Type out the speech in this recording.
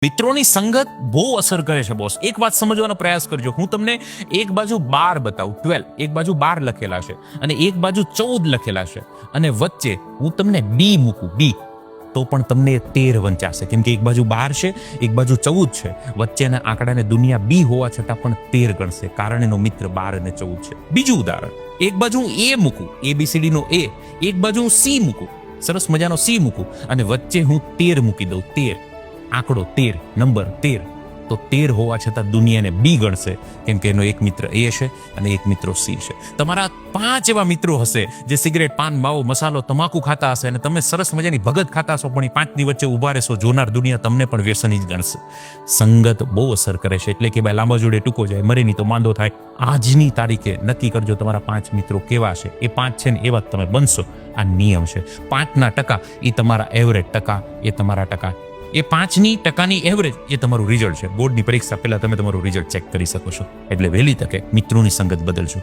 મિત્રોની સંગત બહુ અસર કરે છે બોસ. એક વાત સમજવાનો પ્રયાસ કરજો. હું તમને એક બાજુ 12 બતાવું, 12, એક બાજુ 12 લખેલા છે અને એક બાજુ 14 લખેલા છે, અને વચ્ચે હું તમને બી મૂકું, બી, તો પણ તમને 13 વંચાશે. કેમ કે એક બાજુ 12 છે, એક બાજુ 14 છે, વચ્ચેના આંકડાને દુનિયા બી હોવા છતાં પણ 13 ગણશે, કારણ એનો મિત્ર 12 અને 14 છે. બીજું ઉદાહરણ, એક બાજુ હું એ મૂકું, ABCD નો એ, એક બાજુ હું સી મૂકું, સરસ મજાનો સી મૂકું, અને વચ્ચે હું 13 મૂકી દઉં, 13, આંકડો 13, નંબર 13, તો 13 હોવા છતાં દુનિયાને બી ગણશે, કેમ કે એનો એક મિત્ર એ છે અને એક મિત્રો સી છે. તમારા 5 એવા મિત્રો હશે જે સિગરેટ, પાન, માવો, મસાલો, તમાકુ ખાતા હશે, અને તમે સરસ મજાની ભગત ખાતા હશો, પણ એ 5ની વચ્ચે ઉભા રહેશો, જોનાર દુનિયા તમને પણ વ્યસની જ ગણશે. સંગત બહુ અસર કરે છે. એટલે કે ભાઈ, લાંબા જોડે ટૂંકો જાય, મરે નહીં તો માંદો થાય. આજની તારીખે નક્કી કરજો તમારા 5 મિત્રો કેવા છે. એ 5 છે ને એવા જ તમે બનશો. આ નિયમ છે. 5ના ટકા એ તમારા એવરેજ ટકા, એ તમારા ટકા, એ 5ની ટકાની એવરેજ એ તમારું રિઝલ્ટ છે. બોર્ડની પરીક્ષા પહેલા તમે તમારું રિઝલ્ટ ચેક કરી શકો છો. એટલે વહેલી તકે મિત્રોની સંગત બદલજો.